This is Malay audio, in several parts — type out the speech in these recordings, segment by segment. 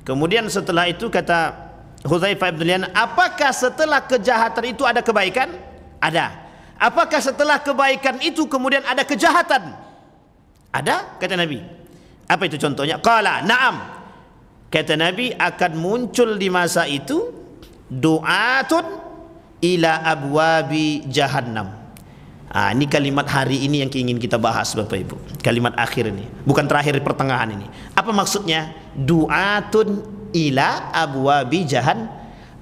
Kemudian setelah itu kata Hudzaifah bin Yaman, apakah setelah kejahatan itu ada kebaikan? Ada. Apakah setelah kebaikan itu kemudian ada kejahatan? Ada, kata Nabi. Apa itu contohnya? Qala, na'am. Kata Nabi, akan muncul di masa itu du'atun ila abwabi jahannam. Ini kalimat hari ini yang ingin kita bahas Bapak Ibu. Kalimat akhir ini, bukan terakhir, pertengahan ini. Apa maksudnya? Du'atun ila abwabi jahannam.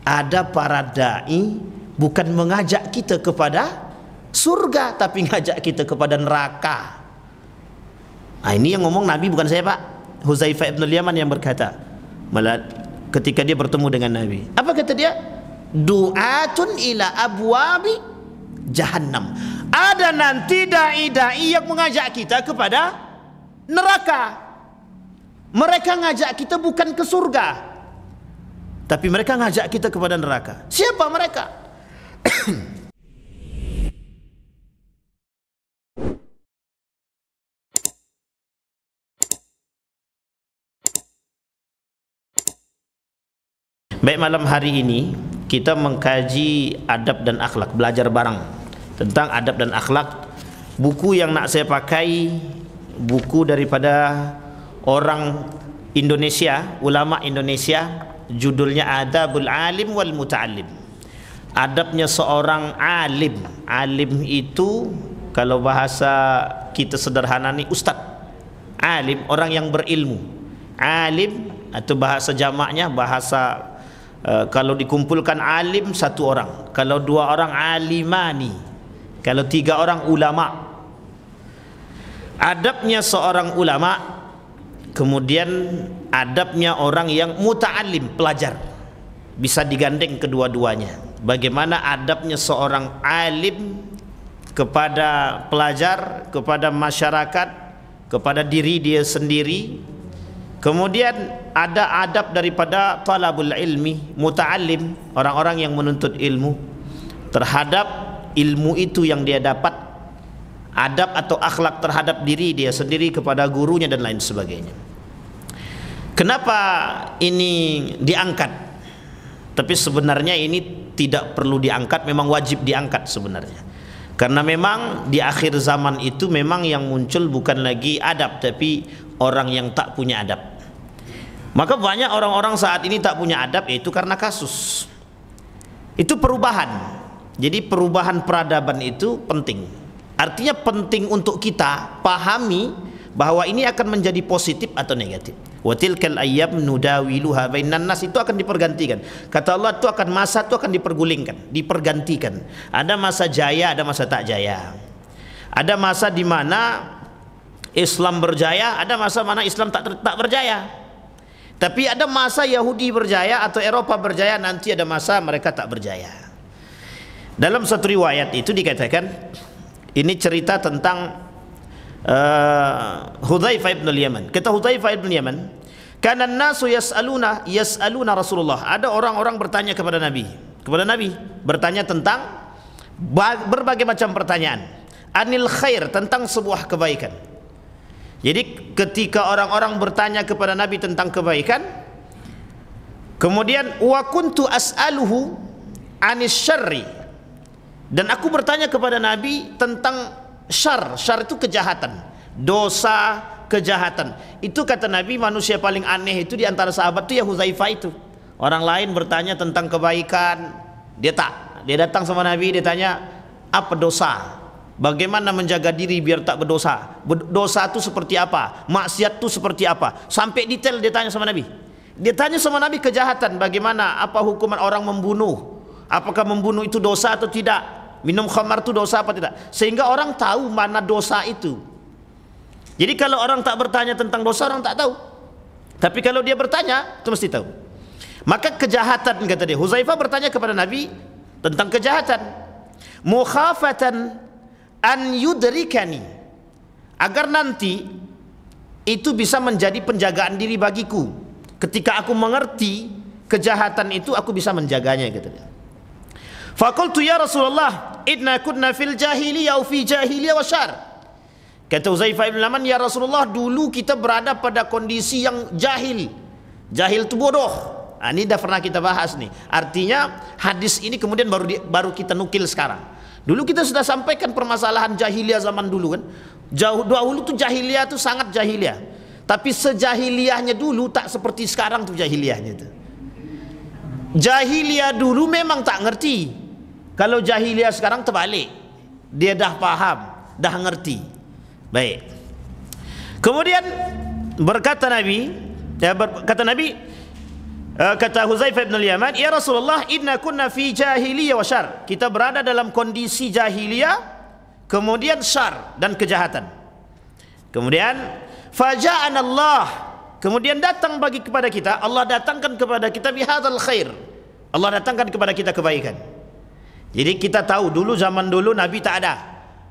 Ada para dai bukan mengajak kita kepada surga, tapi ngajak kita kepada neraka. Ini yang ngomong Nabi, bukan saya Pak. Hudzaifah bin Yaman yang berkata ketika dia bertemu dengan Nabi. Apa kata dia? Du'atun ila abwabi jahannam. Ada nanti dai-dai yang mengajak kita kepada neraka. Mereka ngajak kita bukan ke surga, tapi mereka ngajak kita kepada neraka. Siapa mereka? Baik, malam hari ini kita mengkaji adab dan akhlak, belajar bareng tentang adab dan akhlak. Buku yang nak saya pakai buku daripada orang Indonesia, ulama Indonesia, judulnya Adabul Alim wal Muta'allim. Adabnya seorang alim. Alim itu kalau bahasa kita sederhana nih ustaz. Alim, orang yang berilmu. Alim atau bahasa jamaknya, bahasa kalau dikumpulkan alim satu orang, kalau dua orang alimani, kalau tiga orang ulama. Adabnya seorang ulama, kemudian adabnya orang yang muta'alim, pelajar. Bisa digandeng kedua-duanya. Bagaimana adabnya seorang alim kepada pelajar, kepada masyarakat, kepada diri dia sendiri. Kemudian ada adab daripada talabul ilmi, muta'alim, orang-orang yang menuntut ilmu, terhadap ilmu itu yang dia dapat. Adab atau akhlak terhadap diri dia sendiri, kepada gurunya dan lain sebagainya. Kenapa ini diangkat? Tapi sebenarnya ini tidak perlu diangkat, memang wajib diangkat sebenarnya. Karena memang di akhir zaman itu memang yang muncul bukan lagi adab, tapi orang yang tak punya adab. Maka banyak orang-orang saat ini tak punya adab, yaitu karena kasus. Itu perubahan. Jadi perubahan peradaban itu penting. Artinya penting untuk kita pahami bahwa ini akan menjadi positif atau negatif. Wa tilkal ayyam nudawiluha bainan nas, itu akan dipergantikan. Kata Allah, itu akan masa itu akan dipergulingkan, dipergantikan. Ada masa jaya, ada masa tak jaya. Ada masa di mana Islam berjaya, ada masa mana Islam tak berjaya. Tapi ada masa Yahudi berjaya atau Eropa berjaya, nanti ada masa mereka tak berjaya. Dalam satu riwayat itu dikatakan, ini cerita tentang Hudzaifah bin Yaman. Kata Hudzaifah bin Yaman, kana an-nasu yas'aluna Rasulullah. Ada orang-orang bertanya kepada Nabi. Bertanya tentang berbagai macam pertanyaan. Anil khair, tentang sebuah kebaikan. Jadi ketika orang-orang bertanya kepada Nabi tentang kebaikan, kemudian wa kuntu as'aluhu anis syarri, dan aku bertanya kepada Nabi tentang syar. Syar itu kejahatan, dosa, kejahatan. Itu kata Nabi, manusia paling aneh itu di antara sahabat itu ya Hudzaifah itu. Orang lain bertanya tentang kebaikan, dia tak. Dia datang sama Nabi, dia tanya apa dosa, bagaimana menjaga diri biar tak berdosa, dosa itu seperti apa, maksiat itu seperti apa, sampai detail dia tanya sama Nabi. Dia tanya sama Nabi kejahatan, bagaimana, apa hukuman orang membunuh, apakah membunuh itu dosa atau tidak, minum khamar itu dosa apa tidak, sehingga orang tahu mana dosa itu. Jadi kalau orang tak bertanya tentang dosa, orang tak tahu. Tapi kalau dia bertanya, itu mesti tahu. Maka kejahatan, kata dia, Hudzaifah bertanya kepada Nabi tentang kejahatan, mukhafatan an yudrikani, agar nanti itu bisa menjadi penjagaan diri bagiku. Ketika aku mengerti kejahatan itu, aku bisa menjaganya, kata dia. Faqultu ya Rasulullah, inna kunna fil jahiliyah au fi jahiliyah wa syar. Kata Hudzaifah bin Yaman, ya Rasulullah, dulu kita berada pada kondisi yang jahil, Jahil itu bodoh. Ini dah pernah kita bahas nih. Artinya hadis ini kemudian baru kita nukil sekarang. Dulu kita sudah sampaikan permasalahan jahiliyah zaman dulu kan. Dahulu tuh jahiliyah tuh sangat jahiliyah. Tapi sejahiliyahnya dulu tak seperti sekarang tuh jahiliyahnya itu. Jahiliyah dulu memang tak ngerti. Kalau jahiliyah sekarang terbalik. Dia dah paham, dah ngerti. Baik. Kemudian berkata Nabi, kata Huzaifah bin al-Yaman, "Ya Rasulullah, inna kunna fi jahiliyah wa syarr." Kita berada dalam kondisi jahiliyah, kemudian syarr dan kejahatan. Kemudian faja'ana Allah, kemudian datang kepada kita, Allah datangkan kepada kita bihadzal khair. Allah datangkan kepada kita kebaikan. Jadi kita tahu dulu, zaman dulu Nabi tak ada.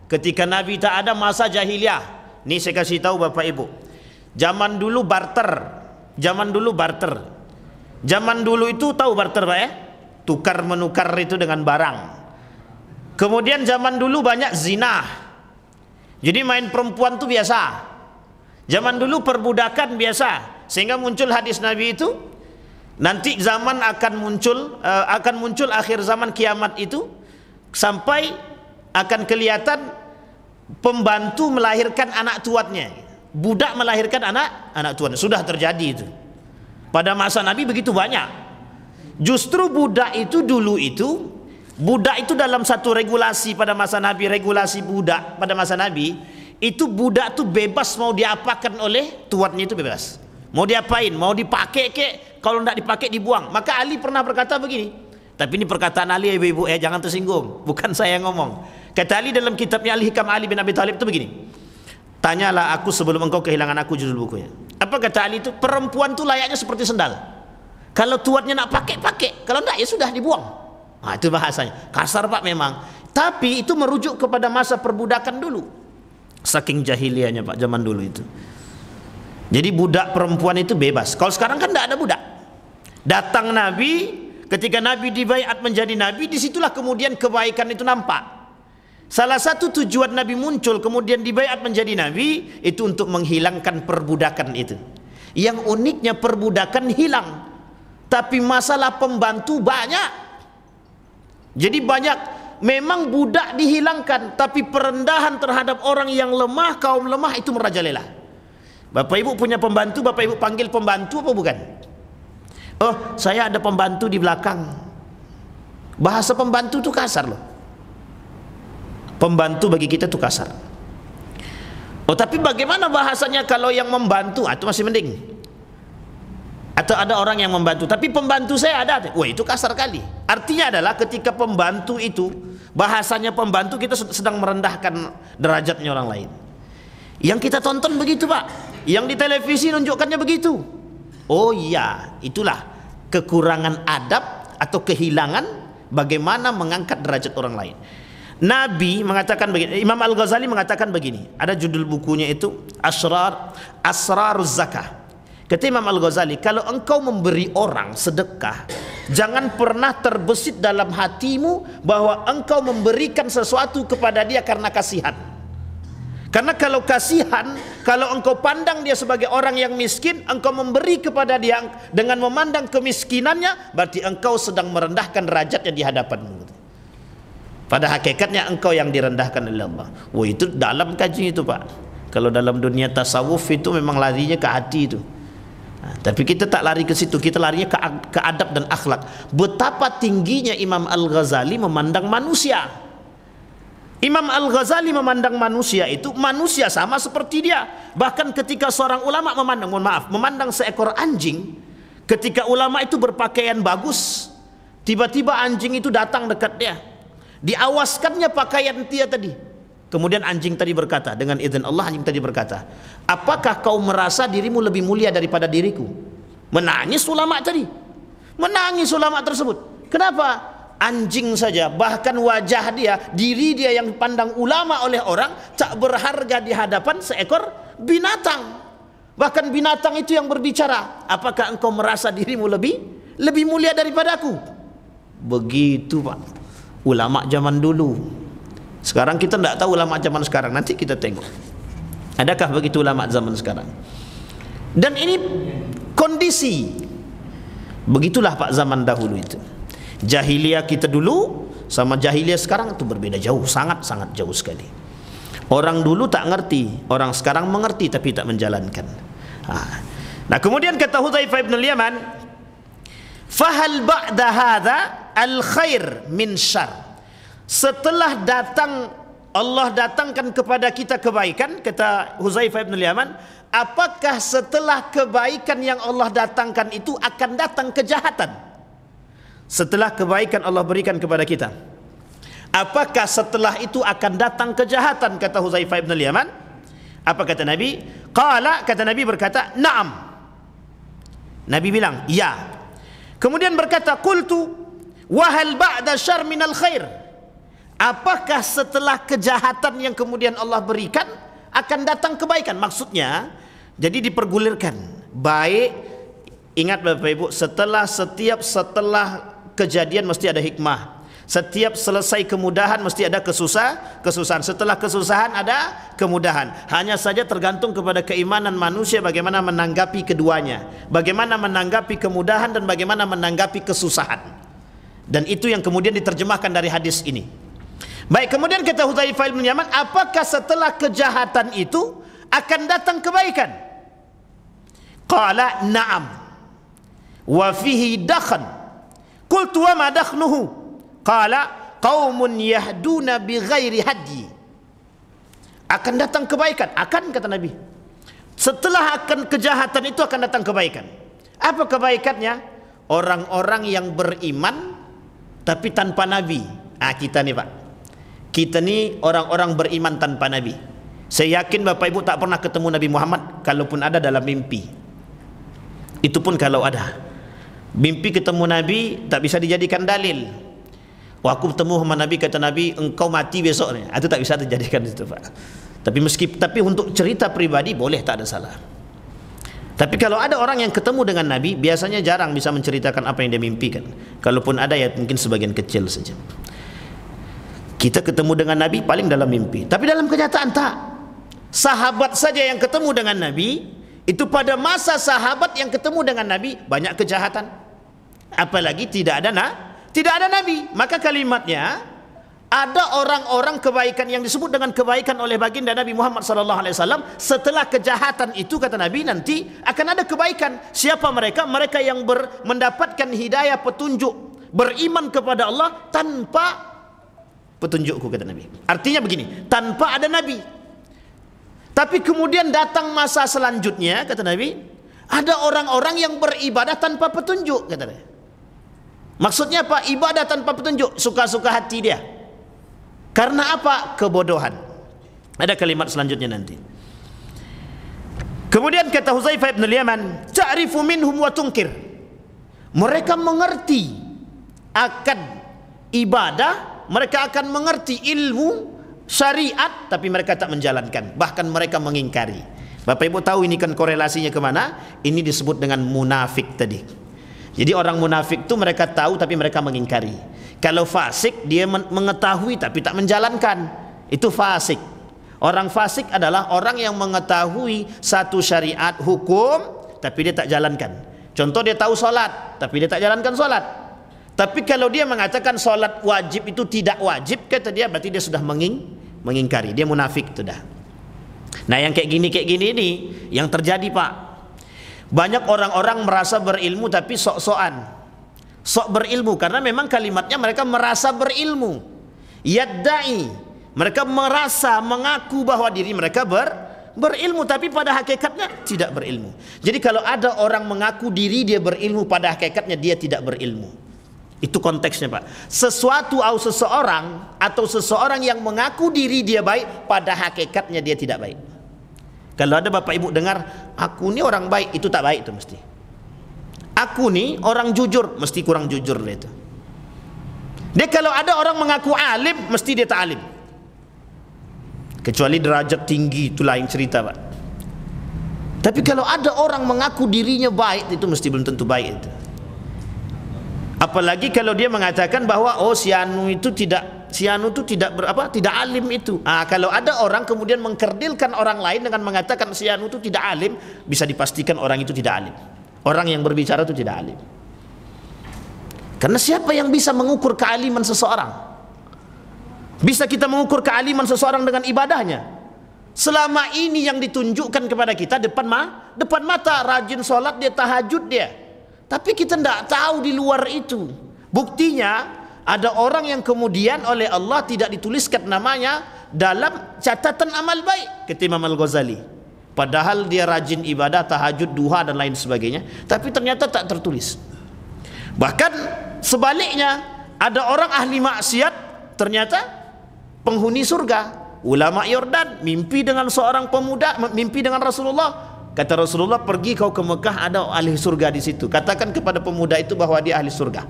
Ketika Nabi tak ada, masa jahiliyah. Ini saya kasih tahu Bapak Ibu. Zaman dulu barter. Zaman dulu barter. Zaman dulu itu tahu barter Pak ya? Tukar menukar itu dengan barang. Kemudian zaman dulu banyak zina. Jadi main perempuan itu biasa. Zaman dulu perbudakan biasa. Sehingga muncul hadis Nabi itu, nanti zaman akan muncul akhir zaman kiamat itu, sampai akan kelihatan pembantu melahirkan anak tuannya, budak melahirkan anak tuannya. Sudah terjadi itu. Pada masa Nabi begitu banyak. Justru budak itu dulu itu, budak itu dalam satu regulasi pada masa Nabi, regulasi budak pada masa Nabi, itu budak itu bebas mau diapakan oleh tuannya, itu bebas. Mau diapain, mau dipakai kek, kalau tidak dipakai dibuang. Maka Ali pernah berkata begini. Tapi ini perkataan Ali, ibu-ibu jangan tersinggung, bukan saya yang ngomong. Kata Ali dalam kitabnya Al-Hikam Ali bin Abi Thalib itu begini. Tanyalah aku sebelum engkau kehilangan aku, judul bukunya. Apa kata Ali itu? Perempuan itu layaknya seperti sendal. Kalau tuannya nak pakai, kalau tidak ya sudah dibuang. Nah, itu bahasanya. Kasar Pak memang. Tapi itu merujuk kepada masa perbudakan dulu. Saking jahiliyahnya Pak zaman dulu itu. Jadi budak perempuan itu bebas. Kalau sekarang kan tidak ada budak. Datang Nabi, ketika Nabi dibaiat menjadi Nabi, disitulah kemudian kebaikan itu nampak. Salah satu tujuan Nabi muncul kemudian dibaiat menjadi Nabi, itu untuk menghilangkan perbudakan itu. Yang uniknya perbudakan hilang, tapi masalah pembantu banyak. Jadi banyak, memang budak dihilangkan, tapi perendahan terhadap orang yang lemah, kaum lemah itu merajalela. Bapak Ibu punya pembantu, Bapak Ibu panggil pembantu apa bukan? Oh, saya ada pembantu di belakang. Bahasa pembantu itu kasar loh. Pembantu bagi kita itu kasar. Oh, tapi bagaimana bahasanya kalau yang membantu? Itu masih mending. Atau ada orang yang membantu, tapi pembantu saya ada. Wah, itu kasar kali. Artinya adalah ketika pembantu itu, bahasanya pembantu, kita sedang merendahkan derajatnya orang lain. Yang kita tonton begitu Pak, yang di televisi nunjukkannya begitu. Oh iya, itulah kekurangan adab atau kehilangan bagaimana mengangkat derajat orang lain. Nabi mengatakan begini, Imam Al-Ghazali mengatakan begini, ada judul bukunya itu Asraruz Zakah. Kata Imam Al-Ghazali, kalau engkau memberi orang sedekah, jangan pernah terbesit dalam hatimu bahwa engkau memberikan sesuatu kepada dia karena kasihan. Karena kalau kasihan, kalau engkau pandang dia sebagai orang yang miskin, engkau memberi kepada dia dengan memandang kemiskinannya, berarti engkau sedang merendahkan derajatnya di hadapanmu. Pada hakikatnya engkau yang direndahkan oleh Allah. Wah, itu dalam kajian itu Pak. Kalau dalam dunia tasawuf itu memang larinya ke hati itu. Nah, tapi kita tak lari ke situ, kita larinya ke adab dan akhlak. Betapa tingginya Imam Al-Ghazali memandang manusia. Imam Al-Ghazali memandang manusia itu manusia sama seperti dia. Bahkan ketika seorang ulama memandang seekor anjing, ketika ulama itu berpakaian bagus, tiba-tiba anjing itu datang dekat dia. Diawaskannya pakaian dia tadi. Kemudian anjing tadi berkata, dengan izin Allah anjing tadi berkata, apakah kau merasa dirimu lebih mulia daripada diriku? Menangis ulama tadi. Menangis ulama tersebut. Kenapa? Anjing saja, bahkan wajah dia, diri dia yang dipandang ulama oleh orang tak berharga di hadapan seekor binatang. Bahkan binatang itu yang berbicara, apakah engkau merasa dirimu lebih mulia daripada aku? Begitu Pak, ulama zaman dulu. Sekarang kita tidak tahu ulama zaman sekarang, nanti kita tengok adakah begitu ulama zaman sekarang. Dan ini kondisi Begitulah Pak zaman dahulu itu. Jahiliyah kita dulu sama jahiliyah sekarang itu berbeda jauh, sangat-sangat jauh sekali. Orang dulu tak ngerti, orang sekarang mengerti tapi tak menjalankan. Nah, kemudian kata Hudzaifah bin Yaman, fahal ba'da hadza al khair min syarr. Setelah Allah datangkan kepada kita kebaikan, kata Hudzaifah bin Yaman, apakah setelah kebaikan yang Allah datangkan itu akan datang kejahatan? Setelah kebaikan Allah berikan kepada kita, apakah setelah itu akan datang kejahatan? Kata Hudzaifah bin Yaman. Apa kata Nabi? Qala, kata Nabi berkata, na'am. Nabi bilang, ya. Kemudian berkata, qultu wa hal ba'da syarr minal khair. Apakah setelah kejahatan yang kemudian Allah berikan akan datang kebaikan? Maksudnya, jadi dipergulirkan. Baik, ingat Bapak Ibu, setelah kejadian mesti ada hikmah. Setiap selesai kemudahan mesti ada kesusahan. Setelah kesusahan ada kemudahan. Hanya saja tergantung kepada keimanan manusia bagaimana menanggapi keduanya. Bagaimana menanggapi kemudahan dan bagaimana menanggapi kesusahan. Dan itu yang kemudian diterjemahkan dari hadis ini. Baik, kemudian kata Hudzaifah bin Yaman, apakah setelah kejahatan itu akan datang kebaikan? Qala na'am. Wa fihi dakhan. Qultu wa ma dakhnuhu? Qala qaumun yahduna bighairi hadyi. Akan datang kebaikan, akan, kata Nabi. Setelah akan kejahatan itu akan datang kebaikan. Apa kebaikannya? Orang-orang yang beriman tapi tanpa nabi. Kita nih Pak. Kita nih orang-orang beriman tanpa nabi. Saya yakin Bapak Ibu tak pernah ketemu Nabi Muhammad, kalaupun ada dalam mimpi. Itu pun kalau ada. Mimpi ketemu Nabi tak bisa dijadikan dalil. Wah, aku bertemu sama Nabi, kata Nabi, engkau mati besok ni. Itu tak bisa terjadikan itu Pak. Tapi untuk cerita pribadi boleh, tak ada salah. Tapi kalau ada orang yang ketemu dengan Nabi, biasanya jarang bisa menceritakan apa yang dia mimpikan. Kalaupun ada, ya mungkin sebagian kecil saja. Kita ketemu dengan Nabi paling dalam mimpi, tapi dalam kenyataan tak. Sahabat saja yang ketemu dengan Nabi, itu pada masa sahabat yang ketemu dengan Nabi banyak kejahatan. Apalagi tidak ada Nabi. Maka kalimatnya, ada orang-orang kebaikan yang disebut dengan kebaikan oleh baginda Nabi Muhammad SAW. Setelah kejahatan itu, kata Nabi, nanti akan ada kebaikan. Siapa mereka? Mereka yang mendapatkan hidayah petunjuk, beriman kepada Allah tanpa petunjukku, kata Nabi. Artinya begini, tanpa ada Nabi. Tapi kemudian datang masa selanjutnya, kata Nabi, ada orang-orang yang beribadah tanpa petunjuk, kata Nabi. Maksudnya apa? Ibadah tanpa petunjuk, suka-suka hati dia. Karena apa? Kebodohan. Ada kalimat selanjutnya nanti. Kemudian kata Hudzaifah bin Yaman, ta'rifu minhum wa tunkir. Mereka mengerti akan ibadah, mereka akan mengerti ilmu syariat, tapi mereka tak menjalankan, bahkan mereka mengingkari. Bapak Ibu tahu ini kan korelasinya kemana? Ini disebut dengan munafik tadi. Jadi orang munafik itu mereka tahu tapi mereka mengingkari. Kalau fasik, dia mengetahui tapi tak menjalankan. Itu fasik. Orang fasik adalah orang yang mengetahui satu syariat hukum tapi dia tak jalankan. Contoh, dia tahu solat tapi dia tak jalankan solat. Tapi kalau dia mengatakan solat wajib itu tidak wajib, kata dia, berarti dia sudah mengingkari. Dia munafik itu dah. Nah, yang kayak gini ini yang terjadi Pak. Banyak orang-orang merasa berilmu tapi sok-sokan. Sok berilmu karena memang kalimatnya mereka merasa berilmu. Yaddai, mereka merasa mengaku bahwa diri mereka berilmu tapi pada hakikatnya tidak berilmu. Jadi kalau ada orang mengaku diri dia berilmu, pada hakikatnya dia tidak berilmu. Itu konteksnya Pak. Seseorang yang mengaku diri dia baik, pada hakikatnya dia tidak baik. Kalau ada Bapak Ibu dengar, aku ni orang baik, itu tak baik itu mesti. Aku ni orang jujur, mesti kurang jujur itu. Dia kalau ada orang mengaku alim, mesti dia tak alim. Kecuali derajat tinggi, itu lain cerita Pak. Tapi kalau ada orang mengaku dirinya baik, itu mesti belum tentu baik itu. Apalagi kalau dia mengatakan bahwa si anu itu tidak alim itu. Kalau ada orang kemudian mengkerdilkan orang lain dengan mengatakan si anu itu tidak alim, bisa dipastikan orang itu tidak alim. Orang yang berbicara itu tidak alim. Karena siapa yang bisa mengukur kealiman seseorang? Bisa kita mengukur kealiman seseorang dengan ibadahnya? Selama ini yang ditunjukkan kepada kita depan mata, rajin sholat dia, tahajud dia. Tapi kita tidak tahu di luar itu. Buktinya ada orang yang kemudian oleh Allah tidak dituliskan namanya dalam catatan amal baik, kata Imam Al-Ghazali. Padahal dia rajin ibadah, tahajud, duha dan lain sebagainya, tapi ternyata tak tertulis. Bahkan sebaliknya, ada orang ahli maksiat ternyata penghuni surga. Ulama Yordan mimpi dengan seorang pemuda, mimpi dengan Rasulullah. Kata Rasulullah, pergi kau ke Mekah, ada ahli surga di situ. Katakan kepada pemuda itu bahwa dia ahli surga.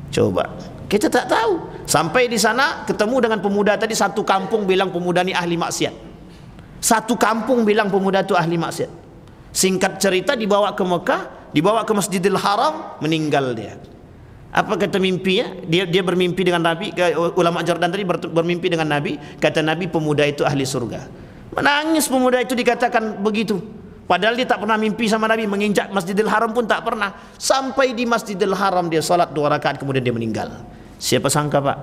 Coba, kita tak tahu. Sampai di sana ketemu dengan pemuda tadi, satu kampung bilang pemuda ini ahli maksiat. Satu kampung bilang pemuda itu ahli maksiat. Singkat cerita dibawa ke Mekah, dibawa ke Masjidil Haram, meninggal dia. Apa kata mimpinya? Dia bermimpi dengan Nabi. Ulama Jordan tadi bermimpi dengan Nabi. Kata Nabi, pemuda itu ahli surga. Menangis pemuda itu, dikatakan begitu. Padahal dia tak pernah mimpi sama Nabi, menginjak Masjidil Haram pun tak pernah. Sampai di Masjidil Haram dia salat 2 rakaat, kemudian dia meninggal. Siapa sangka, Pak?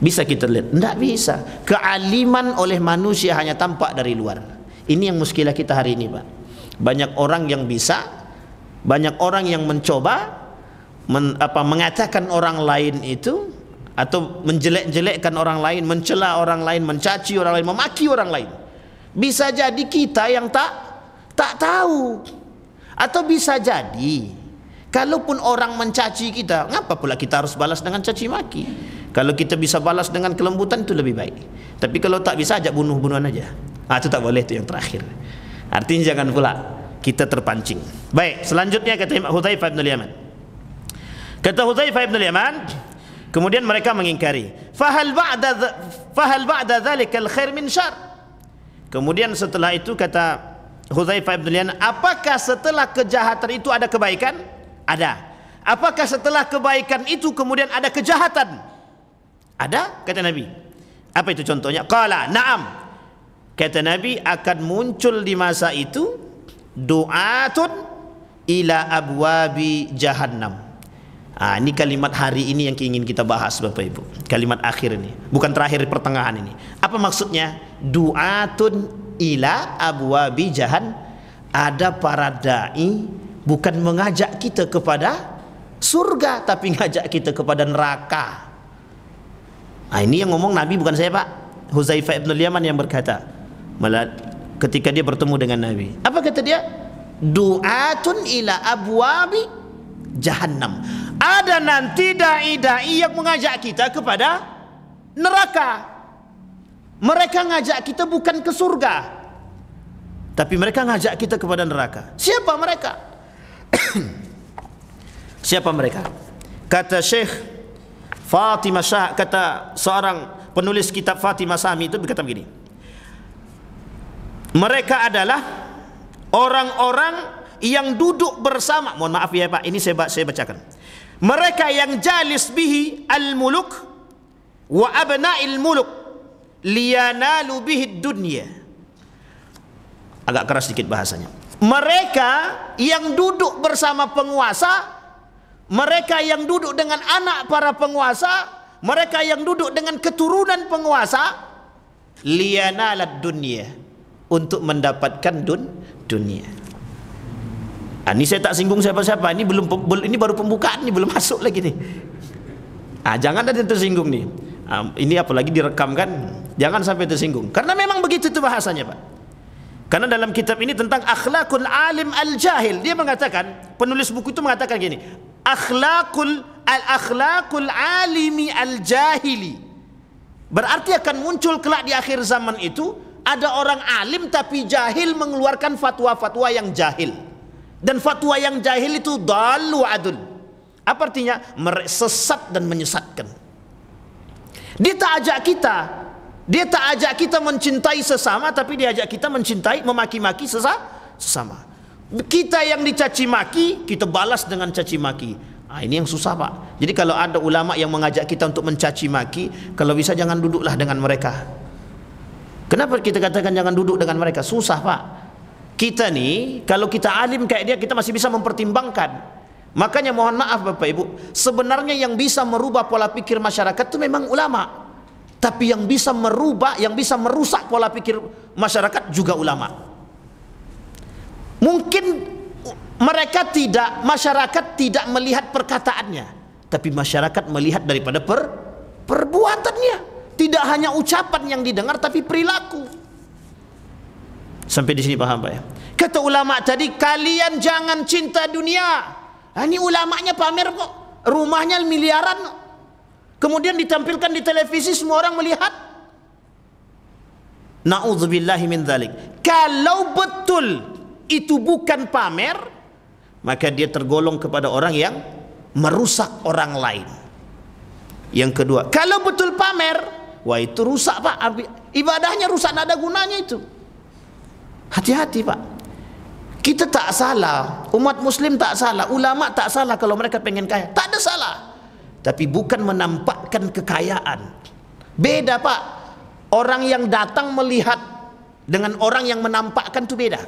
Bisa kita lihat? Tidak bisa. Kealiman oleh manusia hanya tampak dari luar. Ini yang muskilah kita hari ini, Pak. Banyak orang yang bisa, banyak orang yang mencoba mengatakan orang lain itu, atau menjelek-jelekkan orang lain, mencela orang lain, mencaci orang lain, memaki orang lain. Bisa jadi kita yang tak tahu, atau bisa jadi kalaupun orang mencaci kita, ngapa pula kita harus balas dengan caci maki? Kalau kita bisa balas dengan kelembutan itu lebih baik. Tapi kalau tak bisa, ajak bunuh-bunuhan aja. Itu tak boleh, itu yang terakhir. Artinya jangan pula kita terpancing. Baik, selanjutnya kata Hudzaifah bin Yaman. Kata Hudzaifah bin Yaman, kemudian mereka mengingkari, fahal ba'da dzalikal khair min syarr. Kemudian setelah itu kata Hudzaifah bin Yaman, apakah setelah kejahatan itu ada kebaikan? Ada. Apakah setelah kebaikan itu kemudian ada kejahatan? Ada, kata Nabi. Apa itu contohnya? Qala na'am. Kata Nabi, akan muncul di masa itu du'atun ila abwabi jahannam. Ini kalimat hari ini yang ingin kita bahas, Bapak Ibu. Kalimat akhir ini, bukan terakhir, pertengahan ini. Apa maksudnya? Du'atun ila abwabi jahan. Ada para dai bukan mengajak kita kepada surga, tapi ngajak kita kepada neraka. Ini yang ngomong Nabi, bukan saya, Pak. Hudzaifah bin Yaman yang berkata, malah ketika dia bertemu dengan Nabi, apa kata dia? Du'atun ila abwabi jahannam. Ada nanti dai-dai yang mengajak kita kepada neraka. Mereka ngajak kita bukan ke surga, tapi mereka ngajak kita kepada neraka. Siapa mereka? Siapa mereka? Kata Syekh Fatimah Shah, kata seorang penulis kitab Fatimah Sami itu berkata begini, mereka adalah orang-orang yang duduk bersama, mohon maaf ya Pak, ini saya bacakan. Mereka yang jalis bihi al-muluk wa abna'il muluk liyanalu bihi dunya. Agak keras sedikit bahasanya. Mereka yang duduk bersama penguasa, mereka yang duduk dengan anak para penguasa, mereka yang duduk dengan keturunan penguasa, liyanalad dunya, untuk mendapatkan dunia. Ini saya tak singgung siapa-siapa. Ini baru pembukaan, ini belum masuk lagi nih. Jangan ada yang tersinggung nih. Ini apalagi direkam kan, jangan sampai tersinggung. Karena memang begitu itu bahasanya, Pak. Karena dalam kitab ini tentang akhlakul alim al-jahil, dia mengatakan, penulis buku itu mengatakan gini, akhlakul alimi al-jahili. Berarti akan muncul kelak di akhir zaman itu ada orang alim tapi jahil, mengeluarkan fatwa-fatwa yang jahil. Dan fatwa yang jahil itu dalu adul. Apa artinya? Sesat dan menyesatkan. Dia tak ajak kita mencintai sesama, tapi dia ajak kita mencintai, memaki-maki sesama. Kita yang dicaci maki, kita balas dengan caci maki. Ini yang susah, Pak. Jadi kalau ada ulama yang mengajak kita untuk mencaci maki, kalau bisa jangan duduklah dengan mereka. Kenapa kita katakan jangan duduk dengan mereka? Susah, Pak. Kita nih, kalau kita alim kayak dia, kita masih bisa mempertimbangkan. Makanya mohon maaf Bapak Ibu, sebenarnya yang bisa merubah pola pikir masyarakat itu memang ulama. Tapi yang bisa merubah, yang bisa merusak pola pikir masyarakat juga ulama. Mungkin masyarakat tidak melihat perkataannya, tapi masyarakat melihat daripada perbuatannya. Tidak hanya ucapan yang didengar, tapi perilaku. Sampai di sini paham Pak ya? Kata ulama tadi, kalian jangan cinta dunia. Ini ulamanya pamer kok, rumahnya miliaran, kemudian ditampilkan di televisi, semua orang melihat. Na'udzubillahi min dzalik. Kalau betul itu bukan pamer, maka dia tergolong kepada orang yang merusak orang lain. Yang kedua, kalau betul pamer, wah itu rusak Pak, ibadahnya rusak, tidak ada gunanya itu. Hati-hati Pak. Kita tak salah, umat muslim tak salah, ulama tak salah kalau mereka pengen kaya, tak ada salah. Tapi bukan menampakkan kekayaan. Beda Pak. Orang yang datang melihat dengan orang yang menampakkan itu beda.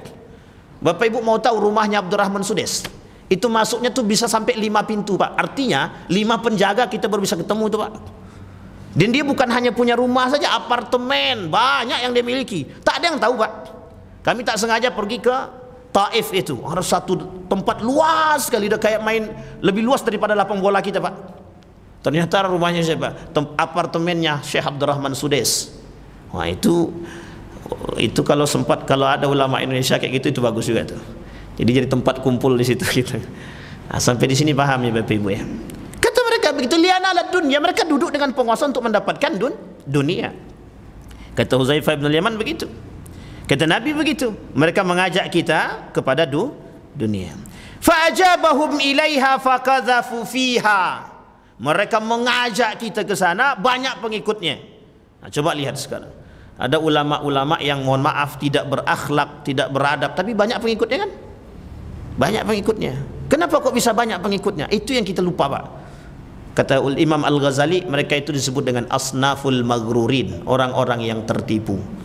Bapak Ibu mau tahu rumahnya Abdurrahman Sudes? Itu masuknya tuh bisa sampai 5 pintu Pak. Artinya 5 penjaga kita baru bisa ketemu itu Pak. Dan dia bukan hanya punya rumah saja, apartemen banyak yang dia miliki. Tak ada yang tahu Pak. Kami tak sengaja pergi ke Taif itu, harus satu tempat luas sekali, udah kayak main, lebih luas daripada lapang bola kita Pak. Ternyata rumahnya siapa? Apartemennya Syekh Abdurrahman Sudes. Wah itu kalau sempat, kalau ada ulama Indonesia kayak gitu, itu bagus juga tuh. Jadi jadi tempat kumpul di situ gitu. Nah, sampai di sini paham ya Bapak Ibu ya. Kata mereka begitu, liana ala dunia, mereka duduk dengan penguasa untuk mendapatkan dunia. Kata Huzaifah bin Yaman begitu. Kata Nabi begitu, mereka mengajak kita kepada dunia. Fa'ajabahum ilaiha faqadhafu fiha. Mereka mengajak kita ke sana, banyak pengikutnya. Nah, coba lihat sekarang. Ada ulama-ulama yang mohon maaf tidak berakhlak, tidak beradab, tapi banyak pengikutnya kan? Banyak pengikutnya. Kenapa kok bisa banyak pengikutnya? Itu yang kita lupa Pak. Kata Imam Al-Ghazali, mereka itu disebut dengan asnaful maghrurin, orang-orang yang tertipu.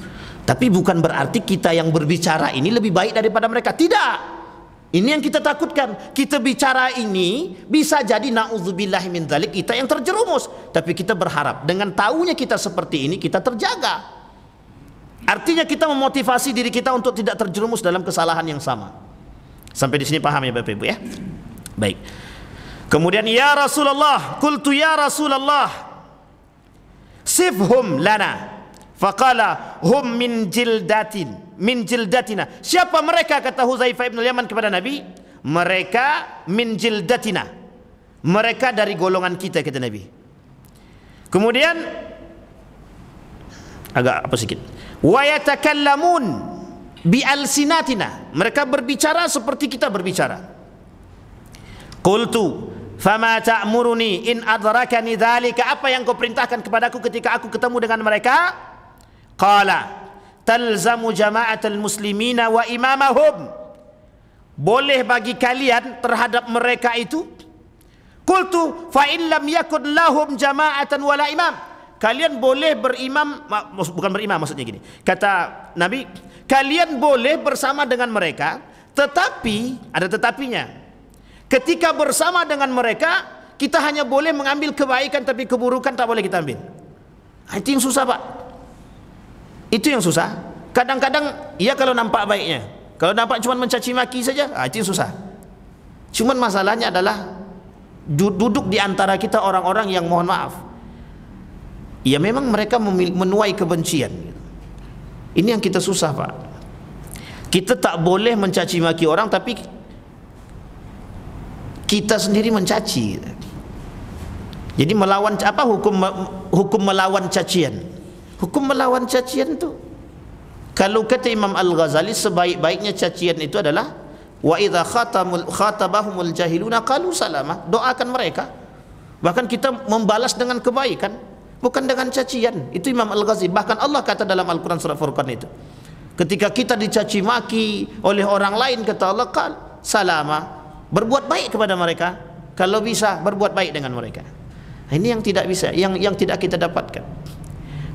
Tapi bukan berarti kita yang berbicara ini lebih baik daripada mereka. Tidak. Ini yang kita takutkan. Kita bicara ini bisa jadi na'udzubillahi min dzalik kita yang terjerumus. Tapi kita berharap dengan tahunya kita seperti ini, kita terjaga. Artinya kita memotivasi diri kita untuk tidak terjerumus dalam kesalahan yang sama. Sampai di sini paham ya Bapak Ibu ya? Baik. Kemudian ya Rasulullah, qultu ya Rasulullah, sifhum lana. Faqala hum min jildatina. Siapa mereka? Kata Huzaifah ibn Yaman kepada Nabi, mereka min jildatina, mereka dari golongan kita, kata Nabi. Kemudian agak apa sedikit, wa yatakallamun bi alsinatina, mereka berbicara seperti kita berbicara. Qultu fama ta'muruni in adrakani dzalika, apa yang kau perintahkan kepadaku ketika aku ketemu dengan mereka? Qala talzamu jama'atal muslimina wa imamahum, boleh bagi kalian terhadap mereka itu. Qultu fa in lam yakun lahum jama'atan wala imam, kalian boleh berimam, bukan berimam maksudnya gini, kata Nabi, kalian boleh bersama dengan mereka, tetapi ada tetapinya. Ketika bersama dengan mereka, kita hanya boleh mengambil kebaikan, tapi keburukan tak boleh kita ambil. Itu yang susah Pak. Itu yang susah. Kadang-kadang ya kalau nampak baiknya, kalau nampak cuma mencaci maki saja, itu yang susah. Cuman masalahnya adalah duduk di antara kita orang-orang yang mohon maaf, ya memang mereka menuai kebencian. Ini yang kita susah Pak. Kita tak boleh mencaci maki orang, tapi kita sendiri mencaci. Jadi melawan apa, hukum melawan cacian. Hukum melawan cacian itu, kalau kata Imam Al-Ghazali, sebaik-baiknya cacian itu adalah wa idza khatabahumul jahiluna qalu salama, doakan mereka. Bahkan kita membalas dengan kebaikan, bukan dengan cacian. Itu Imam Al-Ghazali. Bahkan Allah kata dalam Al-Quran surah Furqan itu, ketika kita dicaci maki oleh orang lain, kata Allah, qal salama, berbuat baik kepada mereka, kalau bisa berbuat baik dengan mereka. Ini yang tidak bisa, yang tidak kita dapatkan.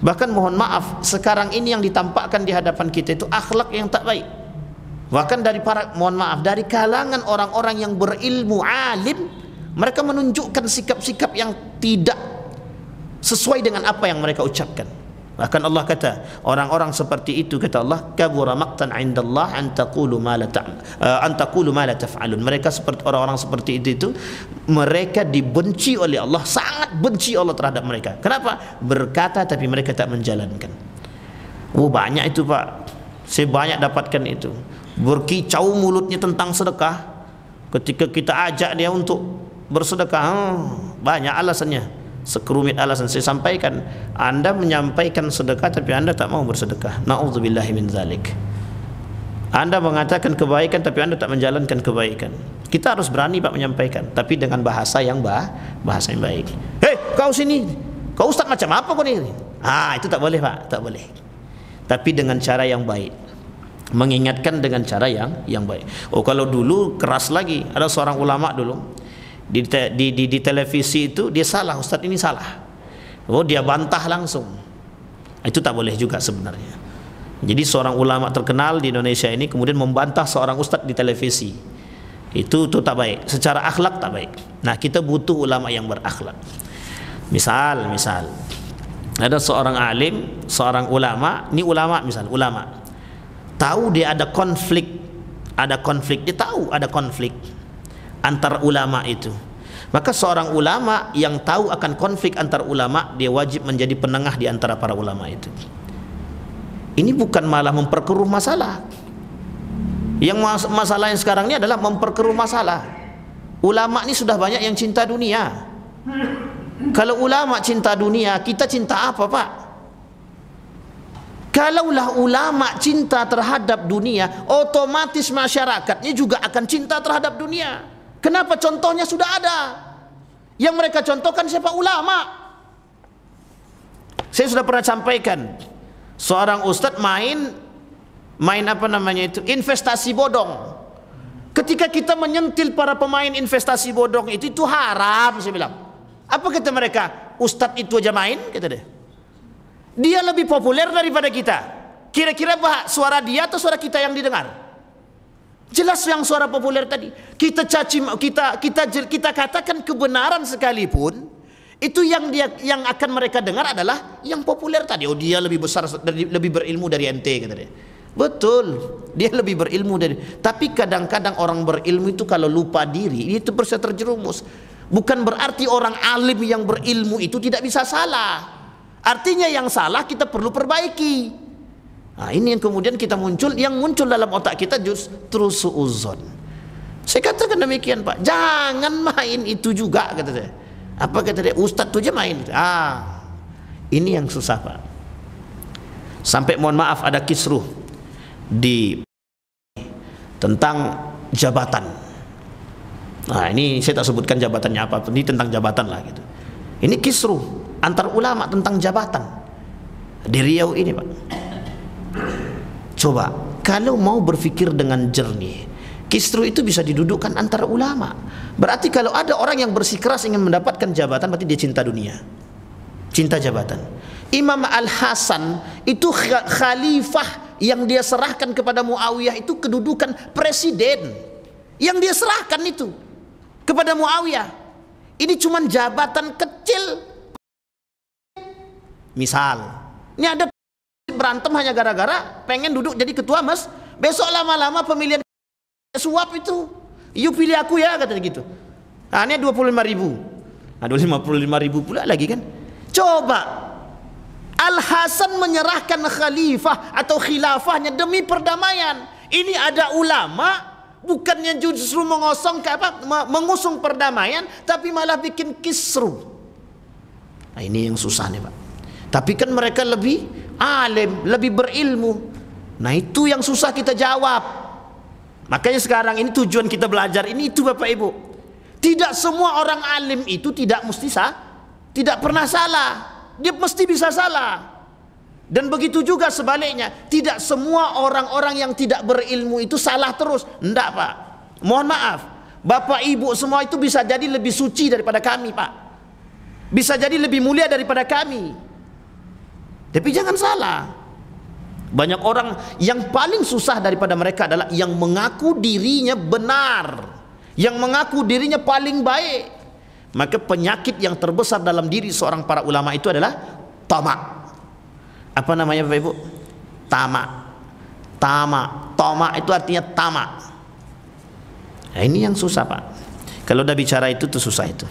Bahkan mohon maaf, sekarang ini yang ditampakkan di hadapan kita itu akhlak yang tak baik. Bahkan dari para, mohon maaf, dari kalangan orang-orang yang berilmu, alim, mereka menunjukkan sikap-sikap yang tidak sesuai dengan apa yang mereka ucapkan. Bahkan Allah kata, orang-orang seperti itu, kata Allah, kabura maqtan 'indallah an taqulu ma la taf'alun. Mereka seperti orang-orang seperti itu mereka dibenci oleh Allah, sangat benci Allah terhadap mereka. Kenapa? Berkata tapi mereka tak menjalankan. Oh, banyak itu, Pak. Saya banyak dapatkan itu. Berkicau mulutnya tentang sedekah. Ketika kita ajak dia untuk bersedekah, banyak alasannya, sekerumit alasan. Saya sampaikan, Anda menyampaikan sedekah tapi Anda tak mau bersedekah. Na'udzubillahi min zalik. Anda mengatakan kebaikan tapi Anda tak menjalankan kebaikan. Kita harus berani, Pak, menyampaikan, tapi dengan bahasa yang baik. Hei, kau sini, kau ustaz macam apa kau ni? Itu tak boleh, Pak, tak boleh. Tapi dengan cara yang baik, mengingatkan dengan cara yang baik. Oh, kalau dulu keras lagi, ada seorang ulama dulu di televisi itu, dia salah, ustaz ini salah. Oh, dia bantah langsung. Itu tak boleh juga sebenarnya. Jadi seorang ulama terkenal di Indonesia ini kemudian membantah seorang ustaz di televisi. Itu tak baik. Secara akhlak tak baik. Nah, kita butuh ulama yang berakhlak. Misal ada seorang alim, seorang ulama, ini ulama misal, ulama tahu dia ada konflik, dia tahu ada konflik antar ulama itu. Maka seorang ulama yang tahu akan konflik antar ulama, dia wajib menjadi penengah di antara para ulama itu. Ini bukan malah memperkeruh masalah. Yang masalah yang sekarang ini adalah memperkeruh masalah. Ulama ini sudah banyak yang cinta dunia. Kalau ulama cinta dunia, kita cinta apa, Pak? Kalaulah ulama cinta terhadap dunia, otomatis masyarakatnya juga akan cinta terhadap dunia. Kenapa? Contohnya sudah ada. Yang mereka contohkan siapa? Ulama. Saya sudah pernah sampaikan, seorang ustadz main apa namanya itu, investasi bodong. Ketika kita menyentil para pemain investasi bodong itu haram, saya bilang. Apa kata mereka? Ustadz itu aja main, kata dia. Dia lebih populer daripada kita. Kira-kira suara dia atau suara kita yang didengar? Jelas yang suara populer tadi. Kita caci, kita katakan kebenaran sekalipun, itu yang akan mereka dengar adalah yang populer tadi. Oh, dia lebih besar, lebih berilmu dari ente, kata dia. Betul, dia lebih berilmu dari. Tapi kadang-kadang orang berilmu itu kalau lupa diri, itu bisa terjerumus. Bukan berarti orang alim yang berilmu itu tidak bisa salah. Artinya yang salah kita perlu perbaiki. Nah, ini yang kemudian yang muncul dalam otak kita justru suudzon. Saya katakan demikian, Pak. Jangan main itu juga, kata saya. Apa kata dia? Ustadz tuh aja main. Ini yang susah, Pak. Sampai mohon maaf ada kisruh tentang jabatan. Nah, ini saya tak sebutkan jabatannya apa, ini tentang jabatan lah gitu. Ini kisruh antar ulama tentang jabatan di Riau ini, Pak. Coba kalau mau berpikir dengan jernih, kisruh itu bisa didudukkan antara ulama. Berarti kalau ada orang yang bersikeras ingin mendapatkan jabatan, berarti dia cinta dunia, cinta jabatan. Imam Al-Hasan itu khalifah yang dia serahkan kepada Muawiyah itu kedudukan presiden, yang dia serahkan itu kepada Muawiyah. Ini cuma jabatan kecil. Misal, ini ada berantem hanya gara-gara pengen duduk jadi ketua mas. Besok lama-lama pemilihan suap itu, you pilih aku ya, kata gitu. Nah, ini 25.000. Nah, 55.000 pula lagi kan. Coba Al-Hasan menyerahkan khalifah atau khilafahnya demi perdamaian. Ini ada ulama bukannya justru mengusung perdamaian, tapi malah bikin kisruh. Nah, ini yang susah nih, Pak. Tapi kan mereka lebih alim, lebih berilmu. Nah, itu yang susah kita jawab. Makanya sekarang ini tujuan kita belajar ini itu, Bapak Ibu. Tidak semua orang alim itu tidak pernah salah. Dia mesti bisa salah. Dan begitu juga sebaliknya, tidak semua orang-orang yang tidak berilmu itu salah terus. Enggak, Pak. Mohon maaf, Bapak Ibu semua itu bisa jadi lebih suci daripada kami, Pak. Bisa jadi lebih mulia daripada kami. Tapi jangan salah. Banyak orang yang paling susah daripada mereka adalah yang mengaku dirinya benar, yang mengaku dirinya paling baik. Maka penyakit yang terbesar dalam diri seorang para ulama itu adalah tamak. Apa namanya Bapak Ibu? Tamak. Tamak itu artinya tamak. Nah, ini yang susah Pak. Kalau udah bicara itu tuh susah itu.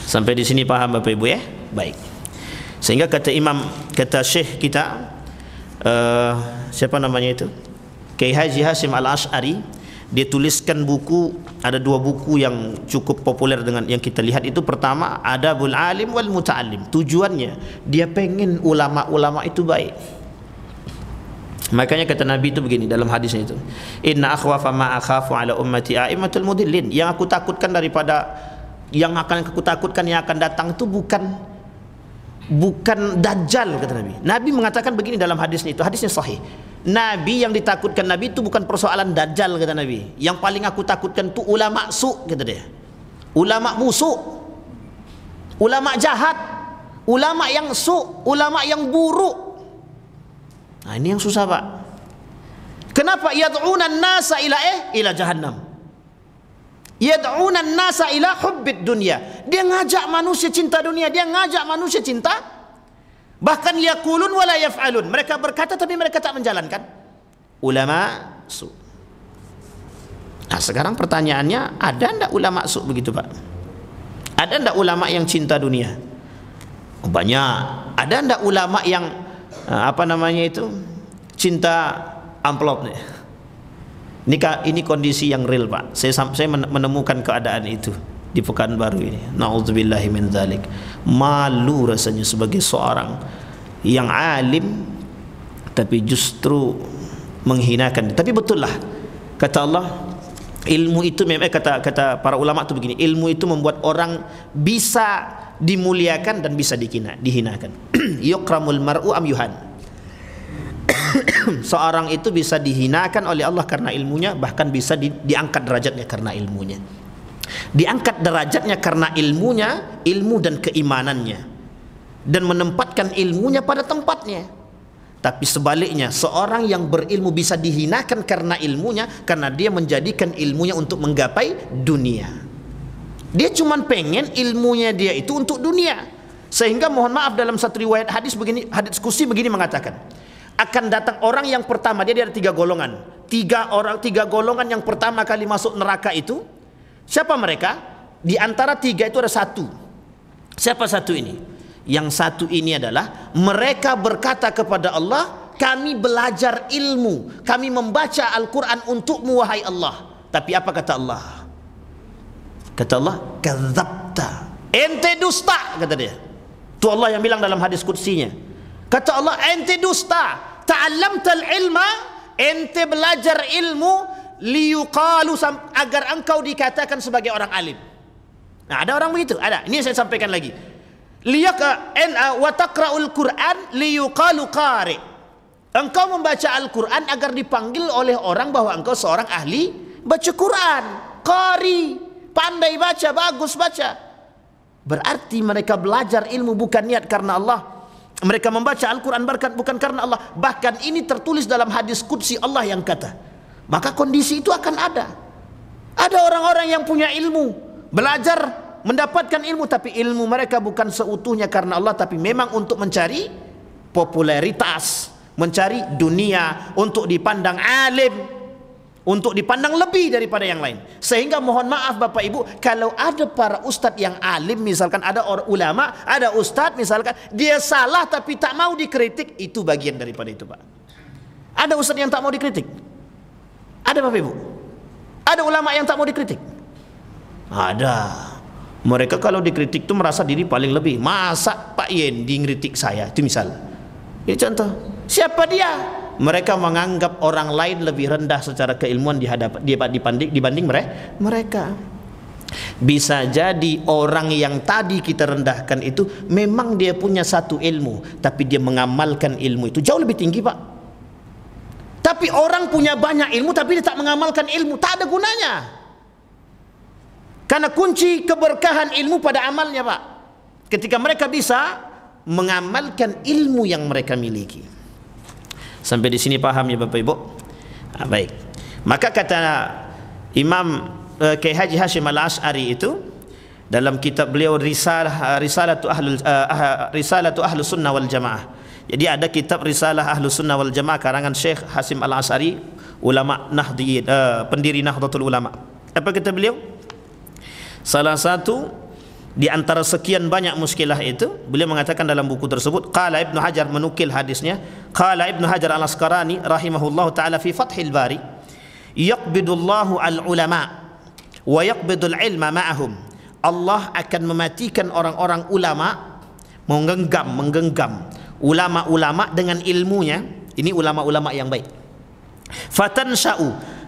Sampai di sini paham Bapak Ibu ya? Baik. Sehingga kata Syekh kita siapa namanya itu? Kiai Haji Hashim Al-Asy'ari, dia tuliskan buku, ada 2 buku yang cukup populer dengan yang kita lihat itu. Pertama, Adabul Alim wal Muta'allim. Tujuannya dia pengen ulama-ulama itu baik. Makanya kata Nabi itu begini dalam hadisnya itu, inna akhwafa ma akhafu ala ummati a'immatul mudillin. Yang aku takutkan daripada yang aku takutkan yang akan datang itu bukan Dajjal, kata Nabi. Nabi mengatakan begini dalam hadisnya itu, hadisnya sahih. Nabi yang ditakutkan Nabi itu bukan persoalan Dajjal, kata Nabi. Yang paling aku takutkan itu ulama su, kata dia. Ulama busuk, ulama jahat, ulama yang su, ulama yang buruk. Nah, ini yang susah Pak. Kenapa? Yad'unan nasa ila jahannam. Yad'unan nasa ila hubbid dunya. Dia ngajak manusia cinta dunia, dia ngajak manusia cinta. Bahkan yaqulun wala yaf'alun. Mereka berkata tapi mereka tak menjalankan. Ulama su. Nah, sekarang pertanyaannya, ada enggak ulama su begitu Pak? Ada enggak ulama yang cinta dunia? Oh, banyak. Ada enggak ulama yang apa namanya itu? Cinta amplop nih. Ini kondisi yang real Pak. Saya menemukan keadaan itu di Pekanbaru ini. Na'udzubillahi min dzalik. Malu rasanya sebagai seorang yang alim tapi justru menghinakan. Tapi betul lah kata Allah, ilmu itu memang kata para ulama itu begini, ilmu itu membuat orang bisa dimuliakan dan bisa dihinakan. Yukramul mar'u am yuhan. Seorang itu bisa dihinakan oleh Allah karena ilmunya, bahkan bisa diangkat derajatnya karena ilmunya. Diangkat derajatnya karena ilmunya, ilmu dan keimanannya, dan menempatkan ilmunya pada tempatnya. Tapi sebaliknya, seorang yang berilmu bisa dihinakan karena ilmunya, karena dia menjadikan ilmunya untuk menggapai dunia. Dia cuma pengen ilmunya dia itu untuk dunia. Sehingga mohon maaf, dalam satu riwayat hadis begini, hadis kursi begini mengatakan, akan datang orang yang pertama, dia ada 3 golongan. 3 golongan yang pertama kali masuk neraka itu, siapa mereka? Di antara 3 itu ada 1. Siapa 1 ini? Yang 1 ini adalah mereka berkata kepada Allah, kami belajar ilmu, kami membaca Al-Quran untukmu wahai Allah. Tapi apa kata Allah? Kata Allah, kadzabta, ente dusta, kata dia. Itu Allah yang bilang dalam hadis qudsinya. Kata Allah, ente dusta. Ta'allamtal ilma, ente belajar ilmu liyuqalu, agar engkau dikatakan sebagai orang alim. Nah, ada orang begitu, ada. Ini saya sampaikan lagi. Wa taqra'ul Qur'an liyuqalu qari. Engkau membaca Al-Quran agar dipanggil oleh orang bahwa engkau seorang ahli baca Quran. Qari, pandai baca, bagus baca. Berarti mereka belajar ilmu bukan niat karena Allah. Mereka membaca Al-Quran bukan karena Allah. Bahkan ini tertulis dalam hadis qudsi Allah yang kata. Maka kondisi itu akan ada. Ada orang-orang yang punya ilmu, belajar, mendapatkan ilmu, tapi ilmu mereka bukan seutuhnya karena Allah, tapi memang untuk mencari popularitas, mencari dunia, untuk dipandang alim, untuk dipandang lebih daripada yang lain. Sehingga mohon maaf Bapak Ibu, kalau ada para ustadz yang alim, misalkan ada orang ulama, ada ustadz misalkan, dia salah tapi tak mau dikritik, itu bagian daripada itu Pak. Ada ustadz yang tak mau dikritik? Ada Bapak Ibu? Ada ulama yang tak mau dikritik? Ada. Mereka kalau dikritik itu merasa diri paling lebih. Masa Pak Yendi ngeritik saya? Itu misal. Ini contoh. Siapa dia? Mereka menganggap orang lain lebih rendah secara keilmuan dibanding mereka. Bisa jadi orang yang tadi kita rendahkan itu memang dia punya satu ilmu, tapi dia mengamalkan ilmu itu jauh lebih tinggi Pak. Tapi orang punya banyak ilmu tapi dia tak mengamalkan ilmu, tak ada gunanya. Karena kunci keberkahan ilmu pada amalnya Pak. Ketika mereka bisa mengamalkan ilmu yang mereka miliki. Sampai di sini paham ya Bapak Ibu? Baik. Maka kata Imam Kiai Haji Hashim Al-Asy'ari itu dalam kitab beliau Risalatu Ahlus Sunnah wal Jamaah. Jadi ada kitab Risalah Ahlus Sunnah wal Jamaah karangan Syekh Hashim Al-Asy'ari, ulama Nahdliyin, pendiri Nahdlatul Ulama. Apa kata beliau? Salah satu di antara sekian banyak muskilah itu, beliau mengatakan dalam buku tersebut, qala Ibnu Hajar, menukil hadisnya, qala Ibnu Hajar Al-Asqalani rahimahullahu taala fi Fathil Bari, yaqbidullahu al-ulama wa yaqbidul ilma ma'ahum. Allah akan mematikan orang-orang ulama, menggenggam ulama-ulama dengan ilmunya. Ini ulama-ulama yang baik. Fatansha'u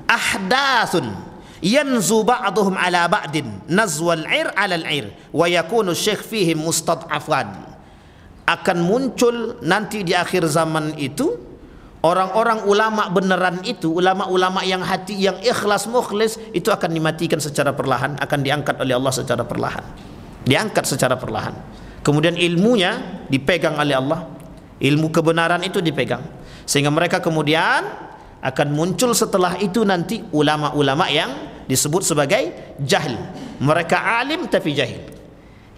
ahdathun yanzu ba'duhum ala ba'din nazwal 'ir 'ala al-'ir wa yakunu syekh fihim mustad'afan. Akan muncul nanti di akhir zaman itu orang-orang ulama beneran itu, ulama-ulama yang hati yang ikhlas mukhlis itu akan dimatikan secara perlahan, akan diangkat oleh Allah secara perlahan. Diangkat secara perlahan. Kemudian ilmunya dipegang oleh Allah. Ilmu kebenaran itu dipegang. Sehingga mereka kemudian akan muncul setelah itu nanti ulama-ulama yang disebut sebagai jahil. Mereka alim tapi jahil.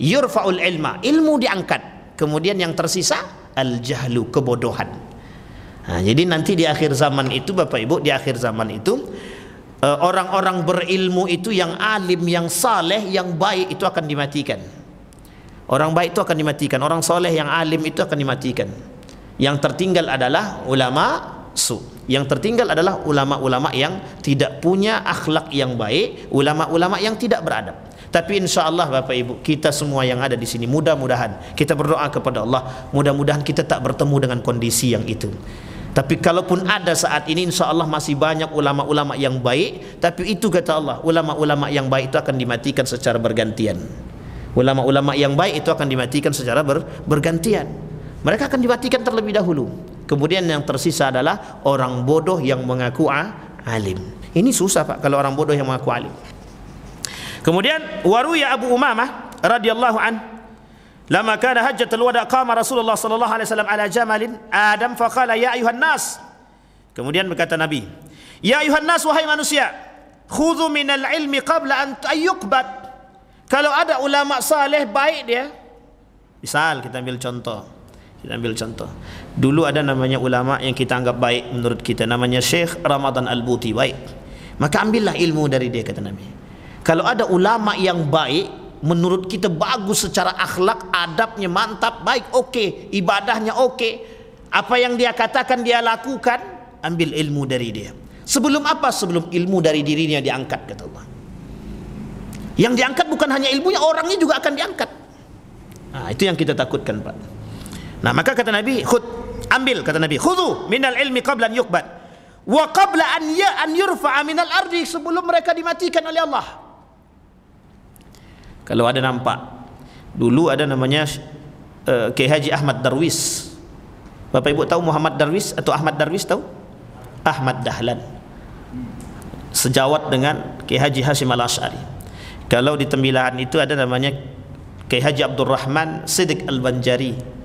Yurfa'ul ilma, ilmu diangkat. Kemudian yang tersisa al-jahlu, kebodohan. Nah, jadi nanti di akhir zaman itu Bapak Ibu, di akhir zaman itu orang-orang berilmu itu yang alim, yang saleh, yang baik itu akan dimatikan. Orang baik itu akan dimatikan, orang saleh yang alim itu akan dimatikan. Yang tertinggal adalah ulama su. Yang tertinggal adalah ulama-ulama yang tidak punya akhlak yang baik, ulama-ulama yang tidak beradab. Tapi insya-Allah Bapak Ibu, kita semua yang ada di sini mudah-mudahan kita berdoa kepada Allah, mudah-mudahan kita tak bertemu dengan kondisi yang itu. Tapi kalaupun ada saat ini, insya Allah masih banyak ulama-ulama yang baik. Tapi itu kata Allah, ulama-ulama yang baik itu akan dimatikan secara bergantian. Ulama-ulama yang baik itu akan dimatikan secara bergantian. Mereka akan dimatikan terlebih dahulu. Kemudian yang tersisa adalah orang bodoh yang mengaku alim. Ini susah Pak, kalau orang bodoh yang mengaku alim. Kemudian waruya Abu Umamah radhiyallahu an, lama kana hajjatul wada qama Rasulullah sallallahu alaihi wasallam ala jamalin Adam faqala ya ayuhan nas. Kemudian berkata Nabi, ya ayuhan nas, wahai manusia, khudhu minal ilmi qabla an yuqbad. Kalau ada ulama saleh baik dia, misal kita ambil contoh, dulu ada namanya ulama yang kita anggap baik menurut kita, namanya Syekh Ramadan Al-Buti, baik, maka ambillah ilmu dari dia, kata Nabi. Kalau ada ulama yang baik menurut kita bagus secara akhlak, adabnya mantap, baik, oke, ibadahnya oke, apa yang dia katakan dia lakukan, ambil ilmu dari dia. Sebelum apa? Sebelum ilmu dari dirinya diangkat, kata Allah. Yang diangkat bukan hanya ilmunya, orangnya juga akan diangkat. Nah, itu yang kita takutkan Pak. Nah, maka kata Nabi, ambil, kata Nabi, khudhu minal ilmi qabla an yuqbad wa qabla an yurfa'a minal ardi, sebelum mereka dimatikan oleh Allah. Kalau ada nampak, dulu ada namanya Kiai Haji Ahmad Darwis. Bapak Ibu tahu Muhammad Darwis atau Ahmad Darwis tahu? Ahmad Dahlan, sejawat dengan Kiai Haji Hashim Al-Asy'ari. Kalau di Tembilahan itu ada namanya Kiai Haji Abdul Rahman Siddiq Al-Banjari.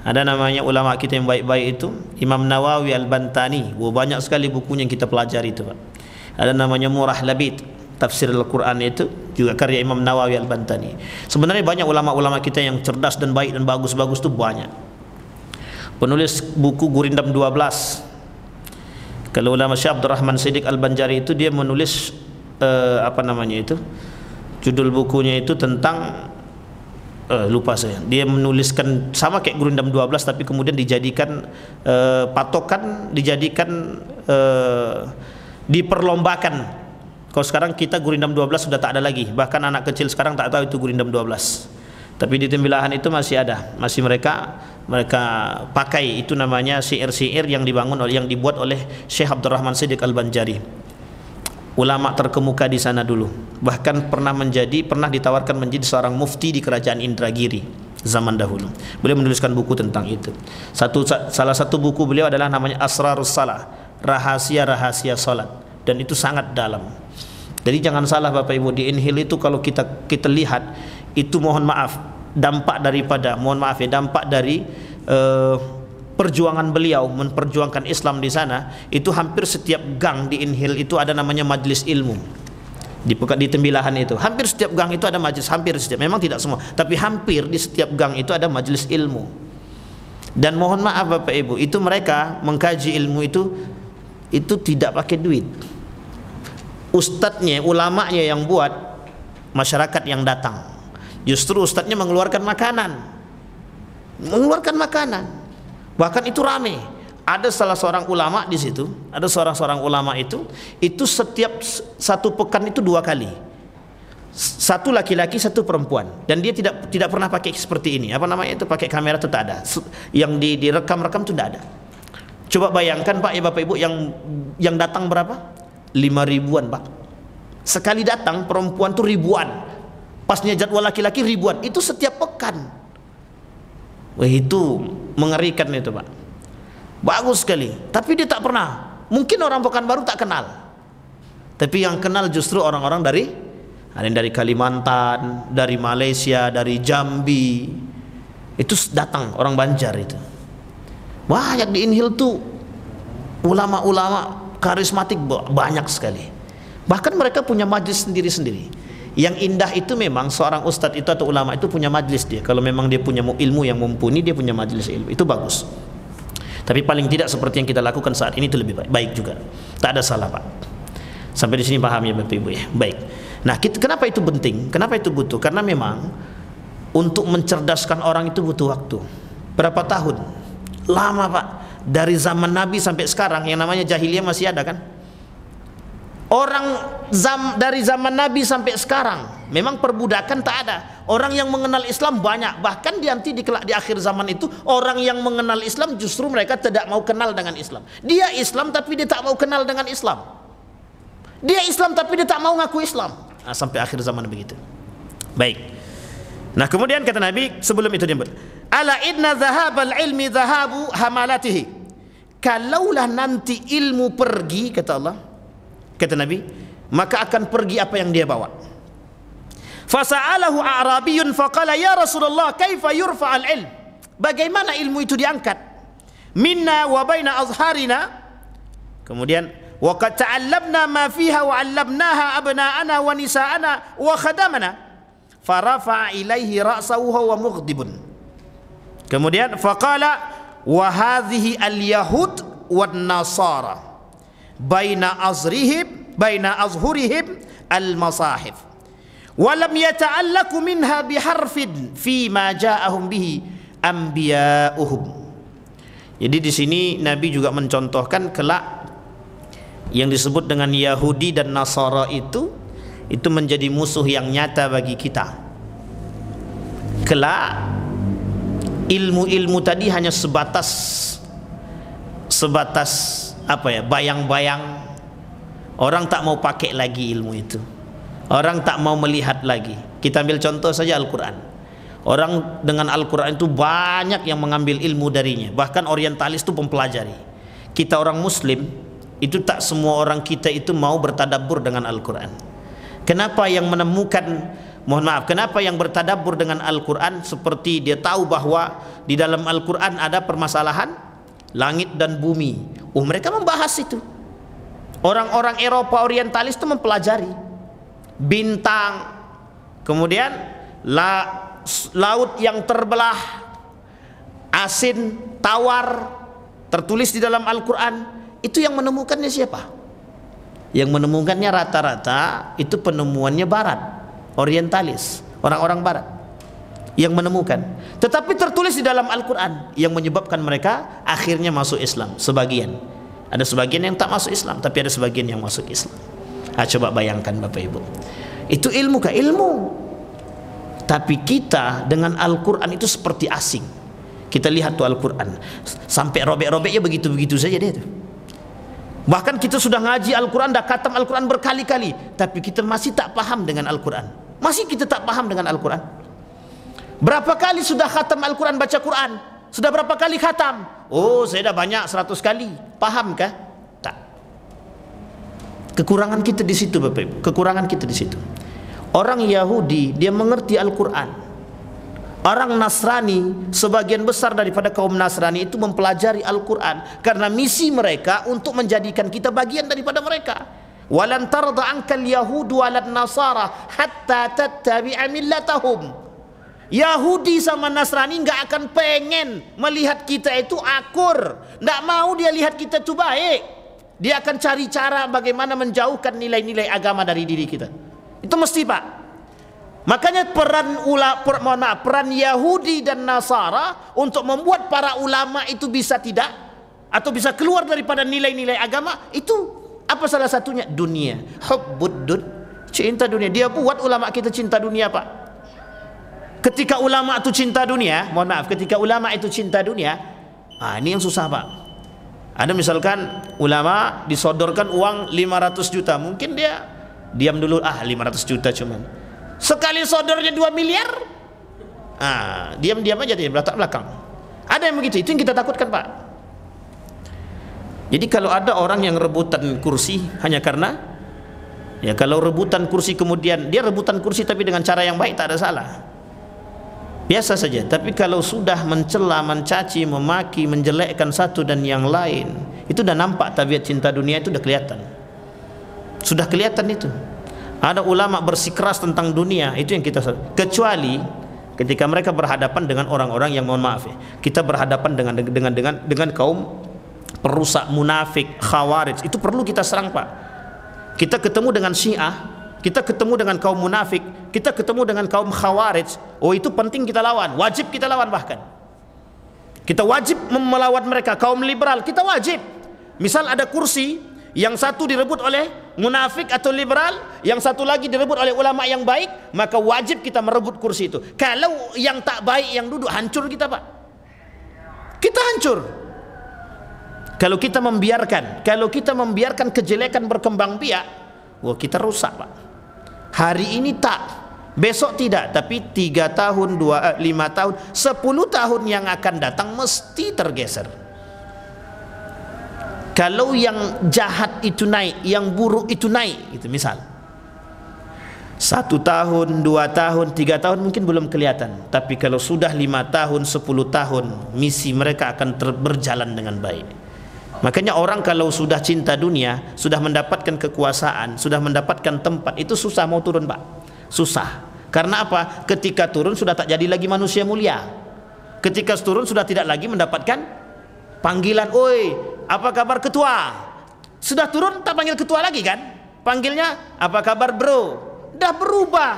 Ada namanya ulama kita yang baik-baik itu Imam Nawawi Al-Bantani. Banyak sekali bukunya yang kita pelajari itu Pak. Ada namanya Murah Labid, tafsir Al-Quran, itu juga karya Imam Nawawi Al-Bantani. Sebenarnya banyak ulama-ulama kita yang cerdas dan baik dan bagus-bagus itu banyak. Penulis buku Gurindam 12, kalau ulama Syekh Abdul Rahman Siddiq Al-Banjari itu dia menulis apa namanya itu, judul bukunya itu tentang lupa saya. Dia menuliskan sama kayak Gurindam 12 tapi kemudian dijadikan patokan, dijadikan diperlombakan. Kalau sekarang kita Gurindam 12 sudah tak ada lagi. Bahkan anak kecil sekarang tak tahu itu Gurindam 12. Tapi di Tembilahan itu masih ada. Masih mereka pakai, itu namanya syair-syair yang dibuat oleh Syekh Abdul Rahman Siddiq Al-Banjari. Ulama terkemuka di sana dulu. Bahkan pernah ditawarkan menjadi seorang mufti di kerajaan Indragiri zaman dahulu. Beliau menuliskan buku tentang itu. Salah satu buku beliau adalah namanya Asrarus Salah, rahasia-rahasia salat, dan itu sangat dalam. Jadi jangan salah Bapak Ibu, di Inhil itu kalau kita lihat itu, mohon maaf, dampak dari perjuangan beliau memperjuangkan Islam di sana, itu hampir setiap gang di Inhil itu ada namanya majelis ilmu. Di Tembilahan itu hampir setiap gang itu ada majelis, hampir setiap, memang tidak semua, tapi hampir di setiap gang itu ada majelis ilmu. Dan mohon maaf Bapak Ibu, itu mereka mengkaji ilmu itu tidak pakai duit. Ustadznya, ulamanya yang buat, masyarakat yang datang. Justru ustadznya mengeluarkan makanan, bahkan itu rame. Ada salah seorang ulama di situ, ada seorang ulama itu setiap satu pekan itu 2 kali, satu laki-laki satu perempuan, dan dia tidak pernah pakai seperti ini, apa namanya itu, pakai kamera itu tak ada, yang direkam-rekam itu tidak ada. Coba bayangkan Pak, ya Bapak Ibu, yang datang berapa? 5.000-an Pak, sekali datang perempuan tuh ribuan, pasnya jadwal laki-laki ribuan, itu setiap pekan. Wah, itu mengerikan itu Pak, bagus sekali. Tapi dia tak pernah, mungkin orang Pekanbaru tak kenal, tapi yang kenal justru orang-orang ada yang dari Kalimantan, dari Malaysia, dari Jambi, itu datang orang Banjar itu. Banyak di Inhil tuh ulama-ulama karismatik, banyak sekali. Bahkan mereka punya majlis sendiri-sendiri. Yang indah itu memang seorang ustadz itu atau ulama itu punya majlis dia. Kalau memang dia punya ilmu yang mumpuni, dia punya majlis ilmu, itu bagus. Tapi paling tidak seperti yang kita lakukan saat ini itu lebih baik juga. Tak ada salah Pak. Sampai di sini paham ya Bapak Ibu ya. Baik. Nah, kenapa itu penting? Kenapa itu butuh? Karena memang untuk mencerdaskan orang itu butuh waktu. Berapa tahun? Lama Pak. Dari zaman Nabi sampai sekarang yang namanya jahiliyah masih ada kan? Dari zaman Nabi sampai sekarang memang perbudakan tak ada. Orang yang mengenal Islam banyak. Bahkan nanti di akhir zaman itu orang yang mengenal Islam justru mereka tidak mau kenal dengan Islam. Dia Islam tapi dia tak mau kenal dengan Islam. Dia Islam tapi dia tak mau ngaku Islam. Nah, sampai akhir zaman begitu. Baik. Nah, kemudian kata Nabi sebelum itu dia ala inna zahabal ilmi zahabu hamalatihi. Kalaulah nanti ilmu pergi, kata Allah, kata Nabi, maka akan pergi apa yang dia bawa. Fasa'alahu a'rabiyun faqala ya Rasulullah kaifa yurfa'al ilm? Bagaimana ilmu itu diangkat? Minna wa baina azharina. Kemudian wa qad ta'allamna ma fiha wa 'allamnaha abna'ana wa nisa'ana wa khadamana. Farafa'a ilaihi ra'sahu wa mughdibun. Kemudian faqala wa hadhihi al-yahud wan nasara baina azhurihim al-masahif wa lam yata'allaku minha biharfin fi ma ja'ahum bihi anbiya'uhum. Jadi di sini Nabi juga mencontohkan kelak yang disebut dengan Yahudi dan Nasara itu menjadi musuh yang nyata bagi kita. Kelak ilmu-ilmu tadi hanya sebatas apa ya, bayang-bayang. Orang tak mau pakai lagi ilmu itu, orang tak mau melihat lagi. Kita ambil contoh saja Al-Quran. Orang dengan Al-Quran itu banyak yang mengambil ilmu darinya. Bahkan orientalis itu mempelajari. Kita orang Muslim itu tak semua orang kita itu mau bertadabbur dengan Al-Quran. Kenapa yang menemukan, mohon maaf, kenapa yang bertadabbur dengan Al-Quran seperti dia tahu bahwa di dalam Al-Quran ada permasalahan langit dan bumi, mereka membahas itu. Orang-orang Eropa orientalis itu mempelajari bintang, kemudian laut yang terbelah, asin, tawar, tertulis di dalam Al-Quran. Itu yang menemukannya siapa? Yang menemukannya rata-rata itu penemuannya Barat, orientalis, orang-orang Barat yang menemukan. Tetapi tertulis di dalam Al-Quran, yang menyebabkan mereka akhirnya masuk Islam. Sebagian, ada sebagian yang tak masuk Islam, tapi ada sebagian yang masuk Islam. Coba bayangkan Bapak Ibu, itu ilmu kah? Ilmu. Tapi kita dengan Al-Quran itu seperti asing. Kita lihat tuh Al-Quran sampai robek-robeknya begitu-begitu saja dia tuh. Bahkan kita sudah ngaji Al-Quran, dah khatam Al-Quran berkali-kali, tapi kita masih tak paham dengan Al-Quran. Masih kita tak paham dengan Al-Quran. Berapa kali sudah khatam Al-Quran, baca Quran? Sudah berapa kali khatam? Oh, saya dah banyak 100 kali. Pahamkah? Tak. Kekurangan kita di situ Bapak Ibu. Kekurangan kita di situ. Orang Yahudi dia mengerti Al-Quran, Orang Nasrani, sebagian besar daripada kaum Nasrani itu mempelajari Al-Quran karena misi mereka untuk menjadikan kita bagian daripada mereka. Walan tarda ankal yahudu walan nasara hatta tattabi'a millatahum. Yahudi sama Nasrani nggak akan pengen melihat kita itu akur, nggak mau dia lihat kita itu baik. Dia akan cari cara bagaimana menjauhkan nilai-nilai agama dari diri kita. Itu mesti, Pak. Makanya peran Yahudi dan Nasara untuk membuat para ulama itu bisa tidak atau bisa keluar daripada nilai-nilai agama itu apa salah satunya? Dunia. Hubbuddun, cinta dunia. Dia buat ulama kita cinta dunia, Pak. Ketika ulama itu cinta dunia, mohon maaf, ketika ulama itu cinta dunia, ini yang susah, Pak. Ada misalkan ulama disodorkan uang 500 juta, mungkin dia diam dulu, 500 juta cuman. Sekali sodornya 2 miliar, diam-diam aja dia belakang belakang. Ada yang begitu, itu yang kita takutkan, Pak. Jadi kalau ada orang yang rebutan kursi hanya karena, ya kalau rebutan kursi kemudian dia rebutan kursi tapi dengan cara yang baik tak ada salah, biasa saja. Tapi kalau sudah mencela, mencaci, memaki, menjelekkan satu dan yang lain, itu udah nampak tabiat cinta dunia, itu udah kelihatan, sudah kelihatan itu. Ada ulama bersikeras tentang dunia, itu yang kita, kecuali ketika mereka berhadapan dengan orang-orang yang, mohon maaf ya, kita berhadapan dengan kaum perusak, munafik, khawarij, itu perlu kita serang, Pak. Kita ketemu dengan Syiah, kita ketemu dengan kaum munafik, kita ketemu dengan kaum khawarij, itu penting kita lawan, wajib kita lawan. Bahkan kita wajib melawan mereka. Kaum liberal kita wajib, misal ada kursi yang satu direbut oleh munafik atau liberal, yang satu lagi direbut oleh ulama yang baik, maka wajib kita merebut kursi itu. Kalau yang tak baik yang duduk, hancur kita, Pak. Kita hancur. Kalau kita membiarkan kejelekan berkembang biak, kita rusak, Pak. Hari ini tak, besok tidak, tapi 3 tahun, 5 tahun, 10 tahun yang akan datang mesti tergeser. Kalau yang jahat itu naik, yang buruk itu naik, itu misal 1 tahun, 2 tahun, 3 tahun mungkin belum kelihatan, tapi kalau sudah 5 tahun, 10 tahun, misi mereka akan berjalan dengan baik. Makanya orang kalau sudah cinta dunia, sudah mendapatkan kekuasaan, sudah mendapatkan tempat, itu susah mau turun, Pak. Susah. Karena apa? Ketika turun sudah tak jadi lagi manusia mulia. Ketika turun sudah tidak lagi mendapatkan panggilan, "Oi, apa kabar ketua?" Sudah turun tak panggil ketua lagi kan? Panggilnya, "Apa kabar bro?" Dah berubah.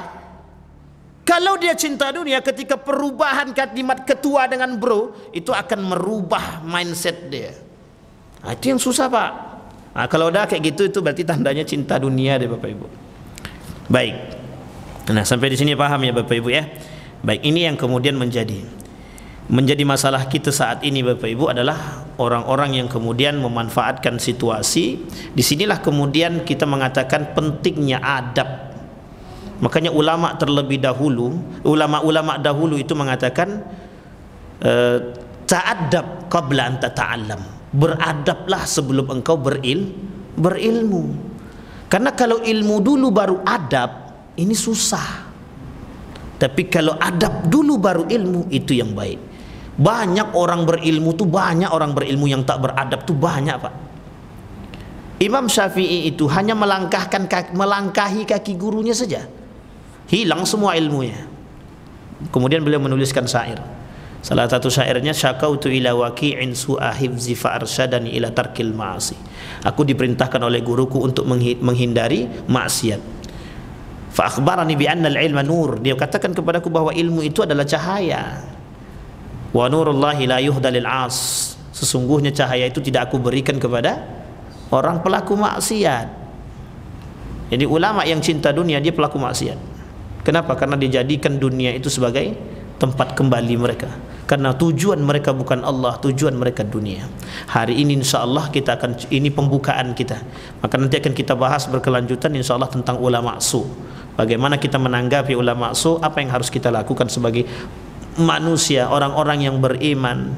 Kalau dia cinta dunia, ketika perubahan kalimat ketua dengan bro, itu akan merubah mindset dia. Itu yang susah, Pak. Kalau udah kayak gitu, itu berarti tandanya cinta dunia deh, Bapak Ibu. Baik. Nah, sampai di sini paham ya, Bapak Ibu ya. Baik, ini yang kemudian menjadi masalah kita saat ini, Bapak Ibu, adalah orang-orang yang kemudian memanfaatkan situasi. Disinilah kemudian kita mengatakan pentingnya adab. Makanya ulama terlebih dahulu, ulama-ulama dahulu itu mengatakan ta'addab qabla an tata'allam. Beradablah sebelum engkau berilmu. Karena kalau ilmu dulu baru adab, ini susah. Tapi kalau adab dulu baru ilmu, itu yang baik. Banyak orang berilmu tuh, banyak orang berilmu yang tak beradab tuh banyak, Pak. Imam Syafi'i itu hanya melangkahi kaki gurunya saja, hilang semua ilmunya. Kemudian beliau menuliskan syair. Salah satu syairnya, "Syakautu ila waqi'in su'a hifzi fa arsyadani ila tarkil ma'asi." Aku diperintahkan oleh guruku untuk menghindari maksiat. Fa akhbarani bi anna al-ilma nur. Dia katakan kepadaku bahwa ilmu itu adalah cahaya. Wa nurullahi la yuhda lil 'as. Sesungguhnya cahaya itu tidak aku berikan kepada orang pelaku maksiat. Jadi ulama yang cinta dunia, dia pelaku maksiat. Kenapa? Karena dijadikan dunia itu sebagai tempat kembali mereka. Karena tujuan mereka bukan Allah, tujuan mereka dunia. Hari ini insyaallah kita akan, ini pembukaan kita. Maka nanti akan kita bahas berkelanjutan insyaallah tentang ulama su. Bagaimana kita menanggapi ulama su, apa yang harus kita lakukan sebagai manusia, orang-orang yang beriman.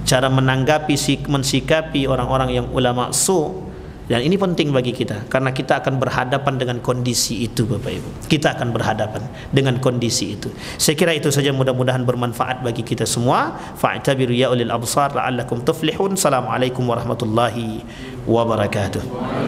Cara menanggapi, mensikapi orang-orang yang ulama su, Dan ini penting bagi kita karena kita akan berhadapan dengan kondisi itu, Bapak Ibu. Kita akan berhadapan dengan kondisi itu. Saya kira itu saja, mudah-mudahan bermanfaat bagi kita semua. Fa'tabiru ya ulil absar la'allakum tuflihun. Assalamualaikum warahmatullahi wabarakatuh.